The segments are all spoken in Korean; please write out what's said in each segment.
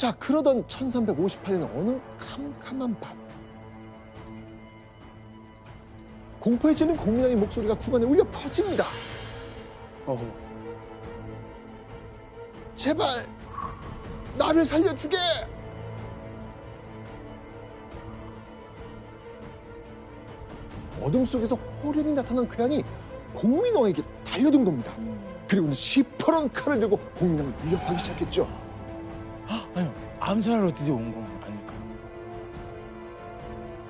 자, 그러던 1358년 어느 캄캄한 밤, 공포에 찌는 공민왕의 목소리가 구간에 울려 퍼집니다. 제발 나를 살려주게! 어둠 속에서 호련히 나타난 괴한이 공민왕에게 달려든 겁니다. 그리고는 시퍼런 칼을 들고 공민왕을 위협하기 시작했죠. 아니요, 암살하러 드디어 온 건 아닐까?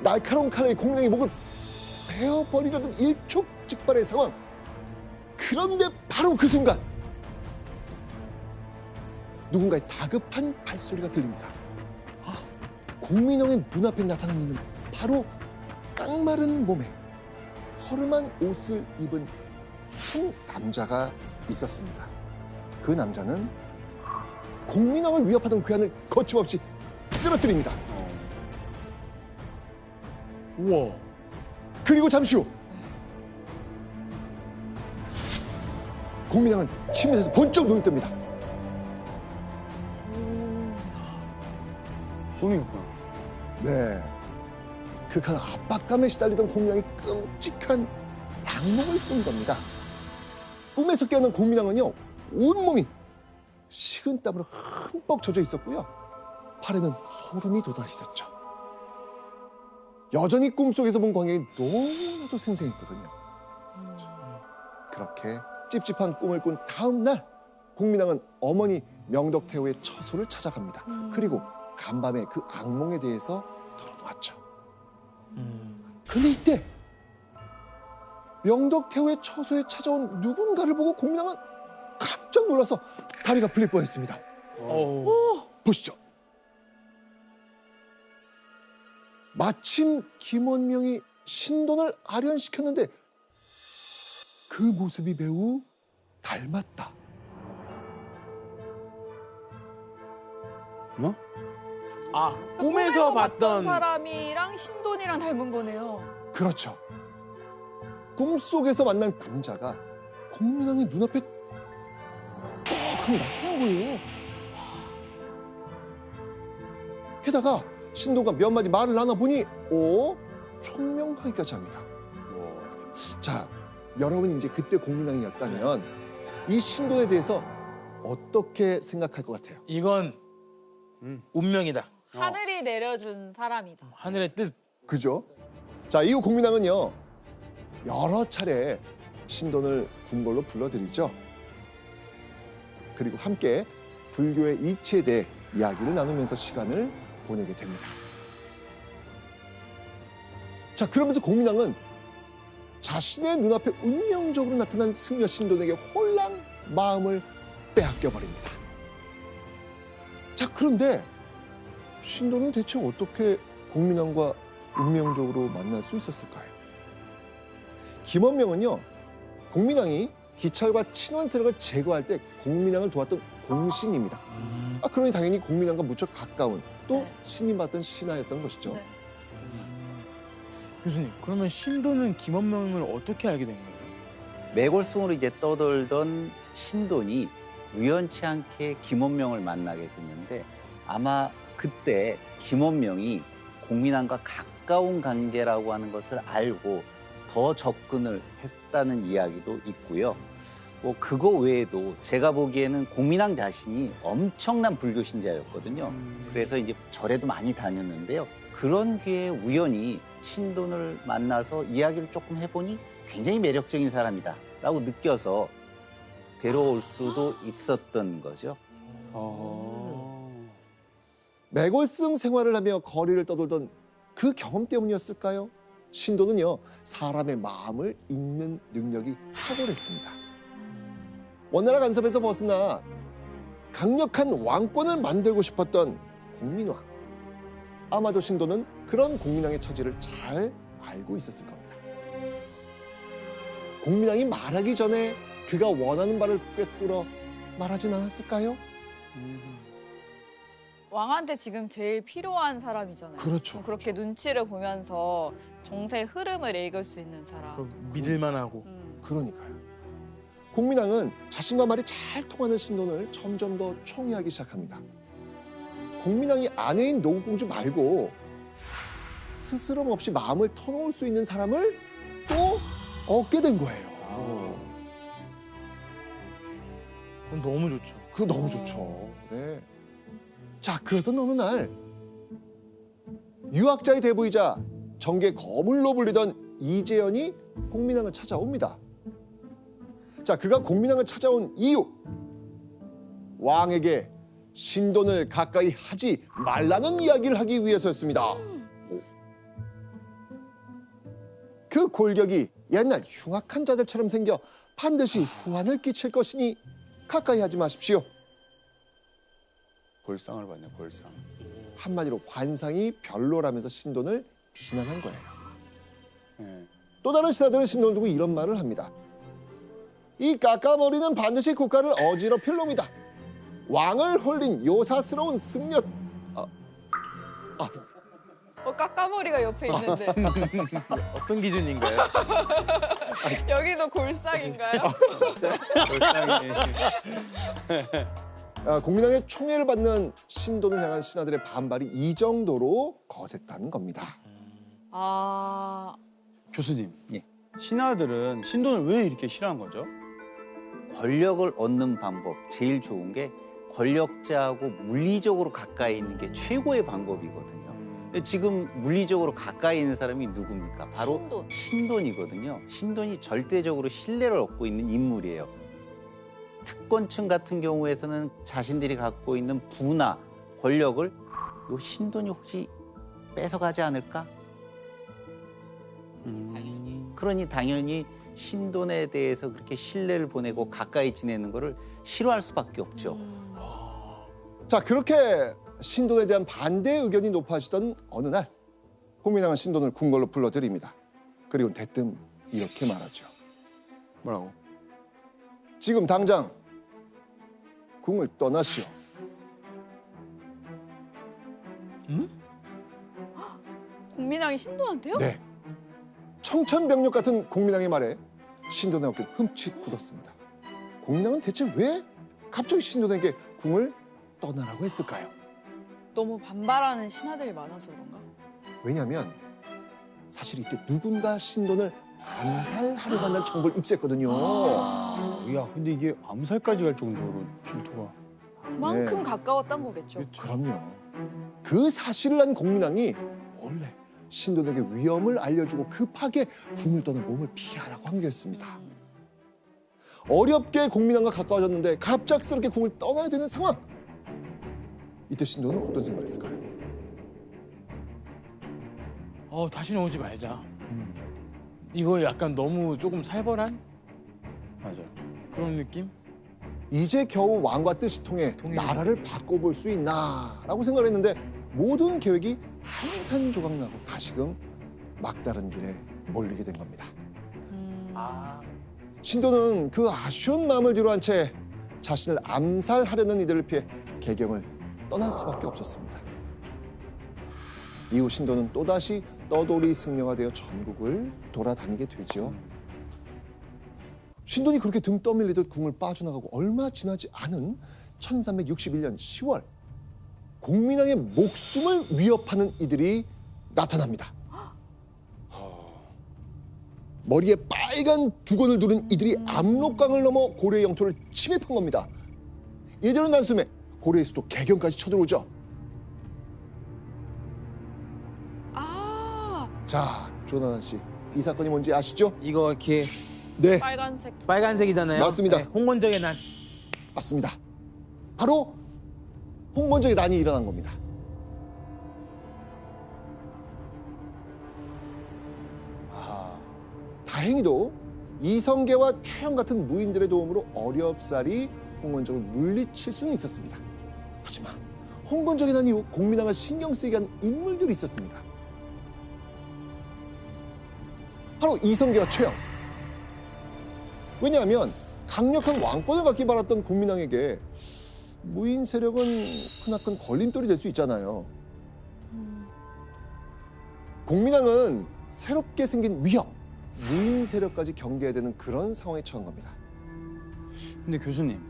날카로운 칼에 공민왕의 목을 베어버리려던 일촉즉발의 상황. 그런데 바로 그 순간 누군가의 다급한 발소리가 들립니다. 공민왕의 눈앞에 나타난 이는 바로 깡마른 몸에 허름한 옷을 입은 한 남자가 있었습니다. 그 남자는 공민왕을 위협하던 괴한을 거침없이 쓰러뜨립니다. 우와. 그리고 잠시 후 공민왕은 침대에서 번쩍 눈을 뜹니다. 꿈이었구나. 네. 극한 압박감에 시달리던 공민왕이 끔찍한 악몽을 꾼 겁니다. 꿈에서 깨어난 공민왕은요, 온몸이 식은땀으로 흠뻑 젖어 있었고요. 팔에는 소름이 돋아 있었죠. 여전히 꿈속에서 본 광경이 너무나도 생생했거든요. 그렇게 찝찝한 꿈을 꾼 다음 날, 공민왕은 어머니 명덕태후의 처소를 찾아갑니다. 그리고 간밤에 그 악몽에 대해서 털어놓았죠. 그런데 이때 명덕태후의 처소에 찾아온 누군가를 보고 공민왕은 깜짝 놀라서 다리가 풀릴 뻔했습니다. 보시죠. 마침 김원명이 신돈을 아련시켰는데 그 모습이 매우 닮았다. 뭐? 아, 꿈에서 봤던 사람이랑 신돈이랑 닮은 거네요. 그렇죠. 꿈속에서 만난 남자가 공민왕의 눈앞에 뻑하니 나타난 거예요. 게다가 신돈과 몇 마디 말을 나눠보니 총명하기까지 합니다. 자, 여러분이 이제 그때 공민왕이었다면 이 신돈에 대해서 어떻게 생각할 것 같아요? 이건 운명이다. 하늘이 내려준 사람이다. 하늘의 뜻. 그죠? 자, 이후 공민왕은요, 여러 차례 신돈을 궁궐로 불러들이죠. 그리고 함께 불교의 이치에 대해 이야기를 나누면서 시간을 보내게 됩니다. 자, 그러면서 공민왕은 자신의 눈앞에 운명적으로 나타난 승려 신돈에게 홀랑 마음을 빼앗겨버립니다. 자, 그런데 신돈은 대체 어떻게 공민왕과 운명적으로 만날 수 있었을까요? 김원명은요, 공민왕이 기찰과 친원 세력을 제거할 때 공민왕을 도왔던 공신입니다. 그러니 당연히 공민왕과 무척 가까운 또 네. 신임받던 신하였던 것이죠. 네. 교수님, 그러면 신도는 김원명을 어떻게 알게 된 거예요? 매골승으로 이제 떠돌던 신돈이 우연치 않게 김원명을 만나게 됐는데 아마 그때 김원명이 공민왕과 가까운 관계라고 하는 것을 알고 더 접근을 했다는 이야기도 있고요. 뭐 그거 외에도 제가 보기에는 공민왕 자신이 엄청난 불교 신자였거든요. 그래서 이제 절에도 많이 다녔는데요. 그런 뒤에 우연히 신돈을 만나서 이야기를 조금 해보니 굉장히 매력적인 사람이다라고 느껴서 데려올 수도 있었던 거죠. 매골승 생활을 하며 거리를 떠돌던 그 경험 때문이었을까요? 신돈은요, 사람의 마음을 읽는 능력이 탁월했습니다. 원나라 간섭에서 벗어나 강력한 왕권을 만들고 싶었던 공민왕. 아마도 신돈은 그런 공민왕의 처지를 잘 알고 있었을 겁니다. 공민왕이 말하기 전에 그가 원하는 바를 꿰뚫어 말하진 않았을까요? 왕한테 지금 제일 필요한 사람이잖아요. 그렇죠. 그렇게 눈치를 보면서 정세의 흐름을 읽을 수 있는 사람. 그럼 믿을만하고. 그러니까요. 공민왕은 자신과 말이 잘 통하는 신돈을 점점 더 총애하기 시작합니다. 공민왕이 아내인 노국공주 말고 스스럼 없이 마음을 터놓을 수 있는 사람을 또 얻게 된 거예요. 너무 좋죠. 그거 너무 좋죠. 네. 자, 그러던 어느 날 유학자의 대부이자 정계 거물로 불리던 이재현이 공민왕을 찾아옵니다. 자, 그가 공민왕을 찾아온 이유. 왕에게 신돈을 가까이 하지 말라는 이야기를 하기 위해서였습니다. 그 골격이 옛날 흉악한 자들처럼 생겨 반드시 후환을 끼칠 것이니 가까이 하지 마십시오. 골상을 받네, 골상. 한마디로 관상이 별로라면서 신돈을 비난한 거예요. 예. 또 다른 신하들은 신돈을 두고 이런 말을 합니다. 이 까까머리는 반드시 국가를 어지럽힐 놈이다. 왕을 홀린 요사스러운 승려. 까까머리가 옆에 있는데 어떤 기준인가요? 여기도 골상인가요? 골상이. 공민왕의 총애를 받는 신돈을 향한 신하들의 반발이 이 정도로 거셌다는 겁니다. 아, 교수님, 예. 신하들은 신돈을 왜 이렇게 싫어한 거죠? 권력을 얻는 방법 제일 좋은 게 권력자하고 물리적으로 가까이 있는 게 최고의 방법이거든요. 근데 지금 물리적으로 가까이 있는 사람이 누굽니까? 바로 신돈. 신돈이거든요. 신돈이 절대적으로 신뢰를 얻고 있는 인물이에요. 특권층 같은 경우에서는 자신들이 갖고 있는 부나 권력을 요 신돈이 혹시 뺏어가지 않을까? 그러니 당연히 신돈에 대해서 그렇게 신뢰를 보내고 가까이 지내는 거를 싫어할 수밖에 없죠. 자, 그렇게 신돈에 대한 반대 의견이 높아지던 어느 날 공민왕은 신돈을 궁궐로 불러들입니다. 그리고 대뜸 이렇게 말하죠. 뭐라고? 지금 당장 궁을 떠나시오. 공민왕이 신돈한테요? 네. 청천벽력 같은 공민왕의 말에 신돈의 어깨는 흠칫 굳었습니다. 공민왕은 대체 왜 갑자기 신돈에게 궁을 떠나라고 했을까요? 너무 반발하는 신하들이 많아서 그런가? 왜냐하면 사실 이때 누군가 신돈을 암살하려고 한다는 정보를 입수했거든요. 야, 근데 이게 암살까지 갈 정도로 질투가. 그만큼 네. 가까웠던 거겠죠. 그럼요. 그 사실을 안 공민왕이 원래 신돈에게 위험을 알려주고 급하게 궁을 떠나 몸을 피하라고 한 거였습니다. 어렵게 공민왕과 가까워졌는데 갑작스럽게 궁을 떠나야 되는 상황. 이때 신돈은 어떤 생각을 했을까요? 다시는 오지 말자. 이거 약간 너무 조금 살벌한 맞아. 그런 느낌? 이제 겨우 왕과 뜻이 통해 나라를 바꿔볼 수 있나라고 생각을 했는데 모든 계획이 산산조각 나고 다시금 막다른 길에 몰리게 된 겁니다. 신돈은 그 아쉬운 마음을 뒤로한 채 자신을 암살하려는 이들을 피해 개경을 떠날 수밖에 없었습니다. 이후 신돈은 또다시 떠돌이 승려가 되어 전국을 돌아다니게 되지요. 신돈이 그렇게 등 떠밀리듯 궁을 빠져나가고 얼마 지나지 않은 1361년 10월 공민왕의 목숨을 위협하는 이들이 나타납니다. 머리에 빨간 두건을 두른 이들이 압록강을 넘어 고려의 영토를 침입한 겁니다. 이들은 단숨에 고려의 수도 개경까지 쳐들어오죠. 자, 조나단 씨, 이 사건이 뭔지 아시죠? 이거 이렇게 네, 빨간색. 빨간색이잖아요. 맞습니다. 네, 홍건적의 난. 맞습니다. 바로 홍건적의 난이 일어난 겁니다. 다행히도 이성계와 최영 같은 무인들의 도움으로 어렵사리 홍건적을 물리칠 수는 있었습니다. 하지만 홍건적이 난 이후 공민왕을 신경 쓰이게 한 인물들이 있었습니다. 바로 이성계와 최영. 왜냐하면 강력한 왕권을 갖기 바랐던 공민왕에게 무인 세력은 크나큰 걸림돌이 될 수 있잖아요. 공민왕은 새롭게 생긴 위협, 무인 세력까지 경계해야 되는 그런 상황에 처한 겁니다. 근데 교수님,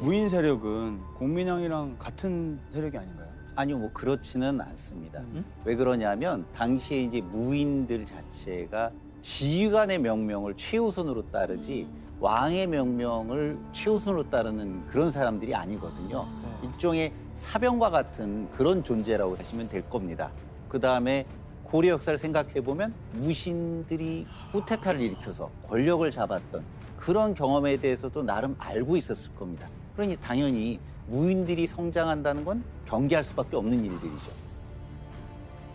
무인 세력은 공민왕이랑 같은 세력이 아닌가요? 아니요, 뭐 그렇지는 않습니다. 왜 그러냐면 당시에 이제 무인들 자체가 지휘관의 명령을 최우선으로 따르지 왕의 명령을 최우선으로 따르는 그런 사람들이 아니거든요. 일종의 사병과 같은 그런 존재라고 하시면 될 겁니다. 그다음에 고려 역사를 생각해 보면 무신들이 쿠데타를 일으켜서 권력을 잡았던 그런 경험에 대해서도 나름 알고 있었을 겁니다. 그러니 당연히 무인들이 성장한다는 건 경계할 수밖에 없는 일들이죠.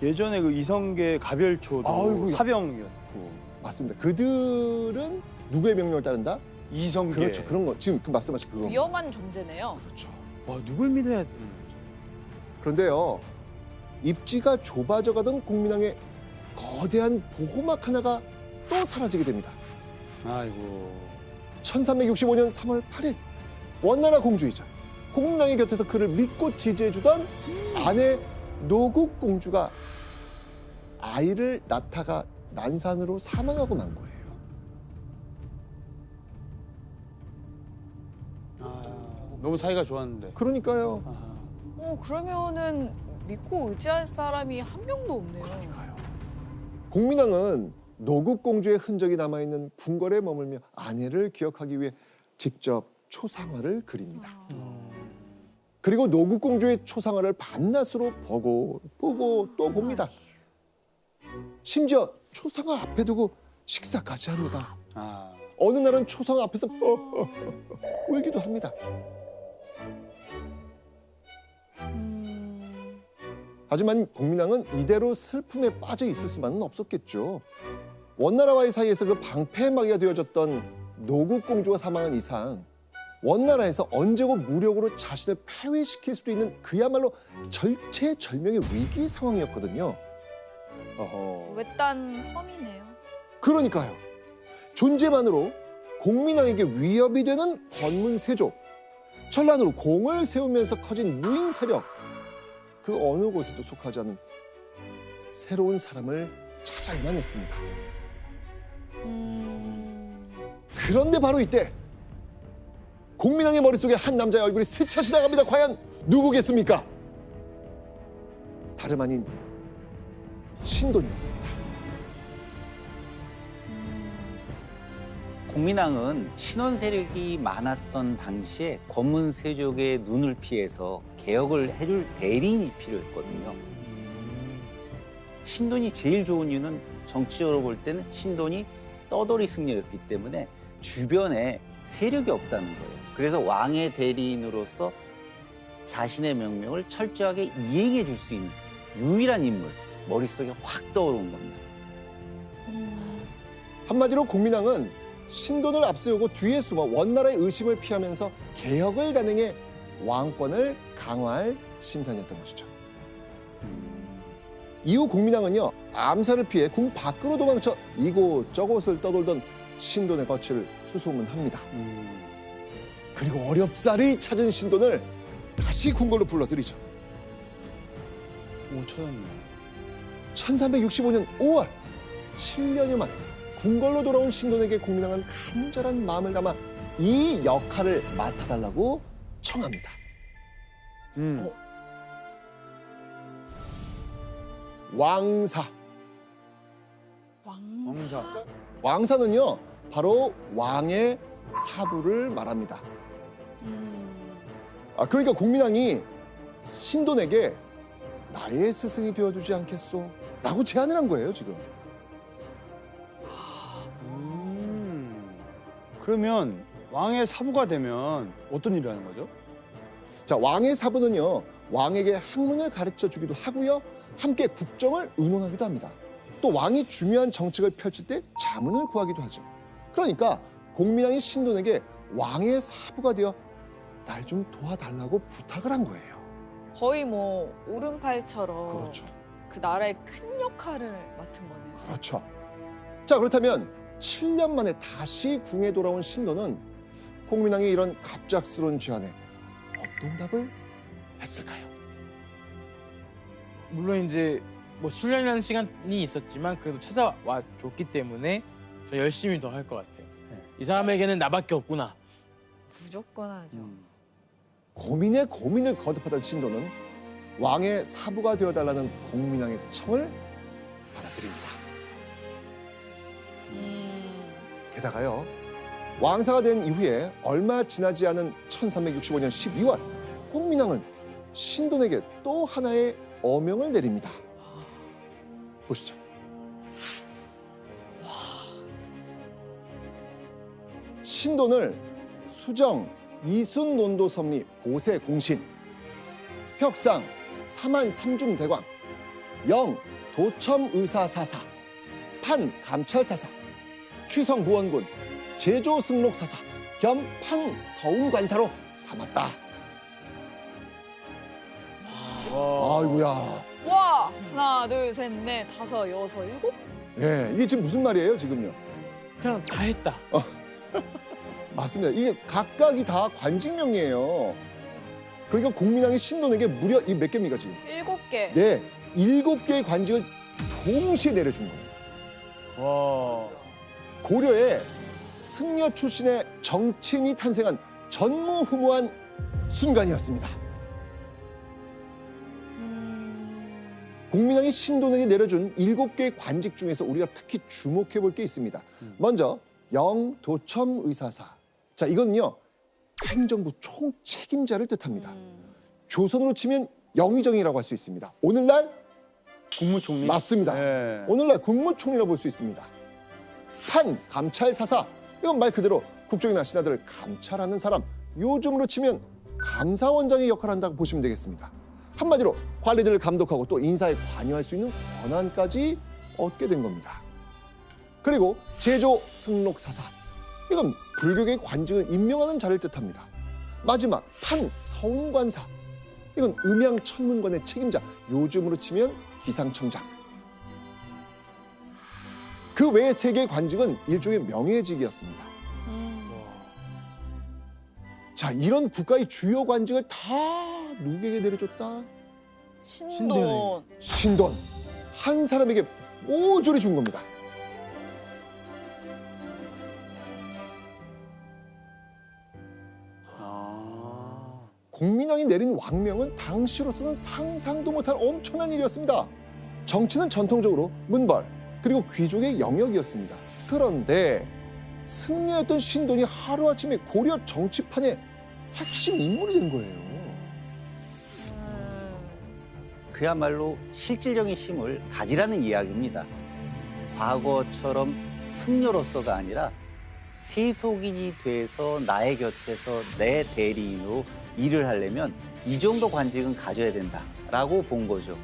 예전에 그 이성계 가별초도 아이고야. 사병이었고 맞습니다. 그들은 누구의 명령을 따른다? 이성계. 그렇죠. 그런 거 지금 그 말씀하신 그거. 위험한 존재네요. 그렇죠. 와, 누굴 믿어야 돼? 그런데요, 입지가 좁아져가던 공민왕의 거대한 보호막 하나가 또 사라지게 됩니다. 아이고. 1365년 3월 8일 원나라 공주이자 공민왕의 곁에서 그를 믿고 지지해주던 아내 노국 공주가 아이를 낳다가 난산으로 사망하고 만 거예요. 아, 너무 사이가 좋았는데. 그러니까요. 아, 그러면은 믿고 의지할 사람이 한 명도 없네요. 그러니까요. 공민왕은 노국 공주의 흔적이 남아있는 궁궐에 머물며 아내를 기억하기 위해 직접 초상화를 그립니다. 그리고 노국 공주의 초상화를 밤낮으로 보고 또 봅니다. 심지어 초상화 앞에 두고 식사까지 합니다. 아. 어느 날은 초상화 앞에서 울기도 합니다. 하지만 공민왕은 이대로 슬픔에 빠져 있을 수만은 없었겠죠. 원나라와의 사이에서 그 방패막이가 되어졌던 노국 공주가 사망한 이상 원나라에서 언제고 무력으로 자신을 폐위시킬 수도 있는 그야말로 절체절명의 위기 상황이었거든요. 외딴 섬이네요. 그러니까요. 존재만으로 공민왕에게 위협이 되는 권문세조, 전란으로 공을 세우면서 커진 무인 세력, 그 어느 곳에도 속하지 않은 새로운 사람을 찾아야만 했습니다. 그런데 바로 이때 공민왕의 머릿속에 한 남자의 얼굴이 스쳐 지나갑니다. 과연 누구겠습니까? 다름 아닌 신돈이었습니다. 공민왕은 친원 세력이 많았던 당시에 검은 세족의 눈을 피해서 개혁을 해줄 대리인이 필요했거든요. 신돈이 제일 좋은 이유는 정치적으로 볼 때는 신돈이 떠돌이 승려였기 때문에 주변에 세력이 없다는 거예요. 그래서 왕의 대리인으로서 자신의 명령을 철저하게 이행해 줄 수 있는 유일한 인물, 머릿속에 확 떠오른 겁니다. 한마디로 공민왕은 신돈을 앞세우고 뒤에 숨어 원나라의 의심을 피하면서 개혁을 단행해 왕권을 강화할 심산이었던 것이죠. 이후 공민왕은요, 암살을 피해 궁 밖으로 도망쳐 이곳저곳을 떠돌던 신돈의 거취를 수소문합니다. 그리고 어렵사리 찾은 신돈을 다시 궁궐로 불러들이죠. 오, 찾았네. 1365년 5월 7년여 만에 궁궐로 돌아온 신돈에게 공민왕은 간절한 마음을 담아 이 역할을 맡아달라고 청합니다. 왕사. 왕사. 왕사는요, 바로 왕의 사부를 말합니다. 그러니까 공민왕이 신돈에게 나의 스승이 되어주지 않겠소? 라고 제안을 한 거예요, 지금. 그러면 왕의 사부가 되면 어떤 일을 하는 거죠? 자, 왕의 사부는요, 왕에게 학문을 가르쳐 주기도 하고요, 함께 국정을 의논하기도 합니다. 또 왕이 중요한 정책을 펼칠 때 자문을 구하기도 하죠. 그러니까 공민왕이 신돈에게 왕의 사부가 되어 날 좀 도와달라고 부탁을 한 거예요. 거의 뭐 오른팔처럼 그렇죠. 그 나라의 큰 역할을 맡은 거네요. 그렇죠. 자, 그렇다면 7년 만에 다시 궁에 돌아온 신돈은 공민왕의 이런 갑작스러운 제안에 어떤 답을 했을까요? 물론 이제 뭐 수련이라는 시간이 있었지만 그래도 찾아와 줬기 때문에 저 열심히 더 할 것 같아요. 이 사람에게는 나밖에 없구나. 무조건 하죠. 고민에 고민을 거듭하던 신돈은 왕의 사부가 되어달라는 공민왕의 청을 받아들입니다. 게다가요, 왕사가 된 이후에 얼마 지나지 않은 1365년 12월 공민왕은 신돈에게 또 하나의 어명을 내립니다. 보시죠. 신돈을 수정 이순논도 섭리 보세 공신, 혁상 사만 삼중대광, 영 도첨 의사사사, 판 감찰사사, 취성 무원군, 제조 승록사사, 겸 판 서운관사로 삼았다. 아이고야. 와, 하나, 둘, 셋, 넷, 다섯, 여섯, 일곱. 예, 이게 지금 무슨 말이에요, 지금요? 그냥 다 했다. 맞습니다. 이게 각각이 다 관직명이에요. 그러니까 공민왕이 신돈에게 무려 이 몇 개입니까, 지금? 7개. 네, 7개의 관직을 동시에 내려준 겁니다. 와. 고려에 승려 출신의 정치인이 탄생한 전무후무한 순간이었습니다. 공민왕이 신돈에게 내려준 7개의 관직 중에서 우리가 특히 주목해 볼 게 있습니다. 먼저 영도첨 의사사. 자, 이건요, 행정부 총책임자를 뜻합니다. 조선으로 치면 영의정이라고 할 수 있습니다. 오늘날 국무총리. 맞습니다. 네. 오늘날 국무총리라고 볼 수 있습니다. 판 감찰사사. 이건 말 그대로 국정이나 신하들을 감찰하는 사람. 요즘으로 치면 감사원장의 역할을 한다고 보시면 되겠습니다. 한마디로 관리들을 감독하고 또 인사에 관여할 수 있는 권한까지 얻게 된 겁니다. 그리고 제조 승록사사. 이건 불교계의 관직을 임명하는 자를 뜻합니다. 마지막 판 서운관사. 이건 음양천문관의 책임자. 요즘으로 치면 기상청장. 그 외의 3개의 관직은 일종의 명예직이었습니다. 자, 이런 국가의 주요 관직을 다 누구에게 내려줬다? 신돈. 신돈. 한 사람에게 모조리 준 겁니다. 공민왕이 내린 왕명은 당시로서는 상상도 못할 엄청난 일이었습니다. 정치는 전통적으로 문벌 그리고 귀족의 영역이었습니다. 그런데 승려였던 신돈이 하루아침에 고려 정치판의 핵심 인물이 된 거예요. 그야말로 실질적인 힘을 가지라는 이야기입니다. 과거처럼 승려로서가 아니라 세속인이 돼서 나의 곁에서 내 대리인으로 일을 하려면 이 정도 관직은 가져야 된다라고 본 거죠.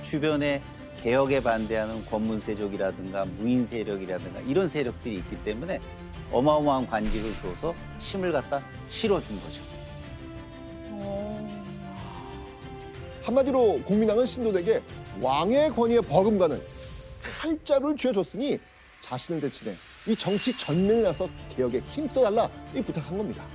주변에 개혁에 반대하는 권문세족이라든가 무인 세력이라든가 이런 세력들이 있기 때문에 어마어마한 관직을 줘서 힘을 갖다 실어준 거죠. 한마디로 공민왕은 신돈에게 왕의 권위에 버금가는 칼자루를 쥐어줬으니 자신을 대신해 이 정치 전면에 나서 개혁에 힘써달라 이 부탁한 겁니다.